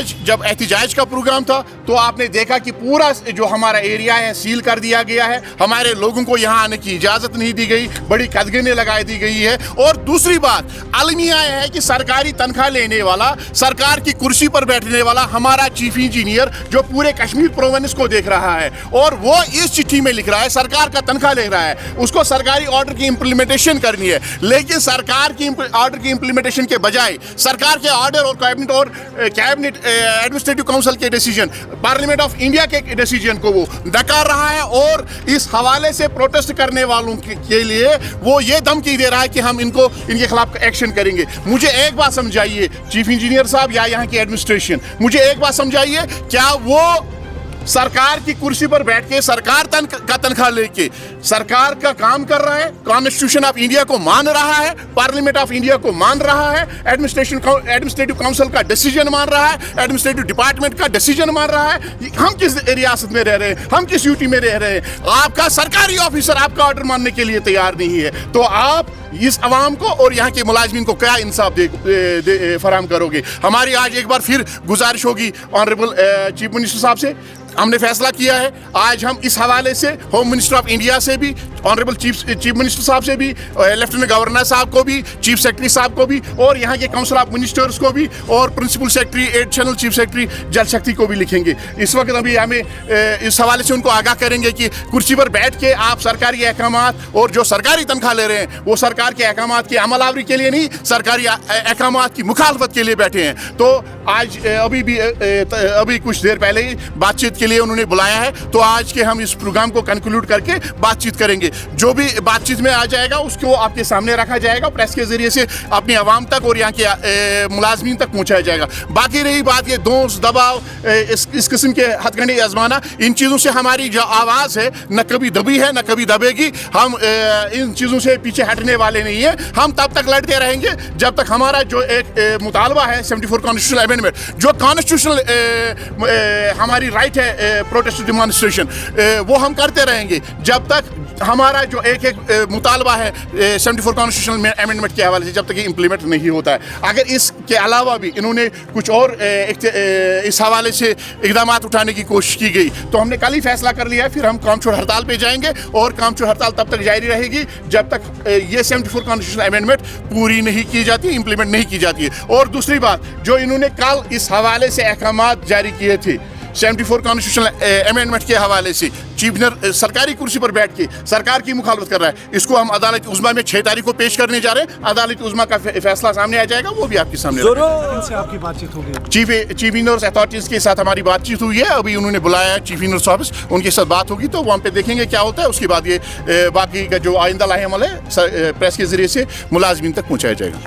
आज जब एहतिजाज का प्रोग्राम था तो आपने देखा कि पूरा जो हमारा एरिया है सील कर दिया गया है, हमारे लोगों को यहाँ आने की इजाज़त नहीं दी गई, बड़ी कदगनें लगा दी गई है। और दूसरी बात अलमिया है कि सरकारी तनख्वाह लेने वाला, सरकार की कुर्सी पर बैठने वाला हमारा चीफ इंजीनियर जो पूरे कश्मीर प्रोविंस को देख रहा है और वो इस चिट्ठी में लिख रहा है सरकार का तनख्वाह ले रहा है, उसको सरकारी ऑर्डर की इम्प्लीमेंटेशन करनी है। लेकिन सरकार की ऑर्डर की इम्प्लीमेंटेशन के बजाय सरकार के ऑर्डर और कैबिनेट एडमिनिस्ट्रेटिव काउंसिल के डिसीजन, पार्लियामेंट ऑफ इंडिया के डिसीजन को वो नकार रहा है और इस हवाले से प्रोटेस्ट करने वालों के लिए वो ये धमकी दे रहा है कि हम इनके खिलाफ एक्शन करेंगे। मुझे एक बात समझाइए चीफ इंजीनियर साहब या यहाँ की एडमिनिस्ट्रेशन, मुझे एक बात समझाइए, क्या वो सरकार की कुर्सी पर बैठ के सरकार का तनख्वाह लेके सरकार का काम कर रहा है? कॉन्स्टिट्यूशन ऑफ इंडिया को मान रहा है, पार्लियामेंट ऑफ इंडिया को मान रहा है, एडमिनिस्ट्रेटिव काउंसिल का डिसीजन मान रहा है, एडमिनिस्ट्रेटिव डिपार्टमेंट का डिसीजन मान रहा है? हम किस रियासत में रह रहे हैं, हम किस यूटी में रह रहे हैं? आपका सरकारी ऑफिसर आपका ऑर्डर मानने के लिए तैयार नहीं है, तो आप इस अवाम को और यहाँ के मुलाजमीन को क्या इंसाफ फराहम करोगे? हमारी आज एक बार फिर गुजारिश होगी ऑनरेबल चीफ मिनिस्टर साहब से, हमने फैसला किया है आज हम इस हवाले से होम मिनिस्टर ऑफ इंडिया से भी, ऑनरेबल चीफ मिनिस्टर साहब से भी, लेफ्टिनेंट गवर्नर साहब को भी, चीफ सेक्रेटरी साहब को भी और यहाँ के काउंसिल ऑफ मिनिस्टर्स को भी और principal secretary, additional chief secretary Jal Shakti को भी लिखेंगे। इस वक्त अभी हमें इस हवाले से उनको आगाह करेंगे कि कुर्सी पर बैठ के आप सरकारी अहकामात और जो सरकारी तनख्वाह ले रहे हैं वो सरकार के अहकामात की अमलावरी के लिए नहीं, सरकारी अहकामात की मुखालफत के लिए बैठे हैं। तो आज अभी कुछ देर पहले ही बातचीत के लिए उन्होंने बुलाया है, तो आज के हम इस प्रोग्राम को कंक्लूड करके बातचीत करेंगे। जो भी बातचीत में आ जाएगा उसको आपके सामने रखा जाएगा, प्रेस के जरिए से अपनी आवाम तक और यहाँ के मुलाजमीन तक पहुँचाया जाएगा। बाकी रही बात ये दोष दबाव, इस किस्म के हथकंडे आजमाना, इन चीज़ों से हमारी जो आवाज़ है न कभी दबी है न कभी दबेगी। हम इन चीज़ों से पीछे हटने वाले नहीं हैं। हम तब तक लड़ते रहेंगे जब तक हमारा जो एक मुतालबा है 74 कॉन्स्टिट्यूशनल अमेंडमेंट, जो कॉन्स्टिट्यूशनल हमारी राइट है प्रोटेस्ट डिमॉन्स्ट्रेशन, वो हम करते रहेंगे जब तक हमारा जो एक मुतालबा है 74 कॉन्स्टिट्यूशनल अमेंडमेंट के हवाले से जब तक ये इम्प्लीमेंट नहीं होता है। अगर इसके अलावा भी इन्होंने कुछ और इस हवाले से इकदाम उठाने की कोशिश की गई तो हमने कल ही फैसला कर लिया है, फिर हम काम छोड़ हड़ताल पे जाएंगे और काम छोड़ हड़ताल तब तक जारी रहेगी जब तक ये 74 कॉन्स्टिट्यूशनल अमेंडमेंट पूरी नहीं की जाती, इम्प्लीमेंट नहीं की जाती है। और दूसरी बात, जो इन्होंने कल इस हवाले से अहकामात जारी किए थे 74 कॉन्स्टिट्यूशनल अमेंडमेंट के हवाले से, चीफ मिनिस्टर सरकारी कुर्सी पर बैठ के सरकार की मुखालफत कर रहा है, इसको हम अदालत उज़्मा में 6 तारीख को पेश करने जा रहे हैं। अदालत उज़्मा का फैसला सामने आ जाएगा, वो भी आपके सामने। इनसे आपकी बातचीत होगी? चीफ इंजीनियर्स अथॉरिटीज़ के साथ हमारी बातचीत हुई है, अभी उन्होंने बुलाया है चीफ इंजीनियर्स ऑफिस, उनके साथ बात होगी तो वहाँ पे देखेंगे क्या होता है। उसके बाद ये बाकी का जो आइंदा लाहे अमल है प्रेस के जरिए से मुलाजमीन तक पहुँचाया जाएगा।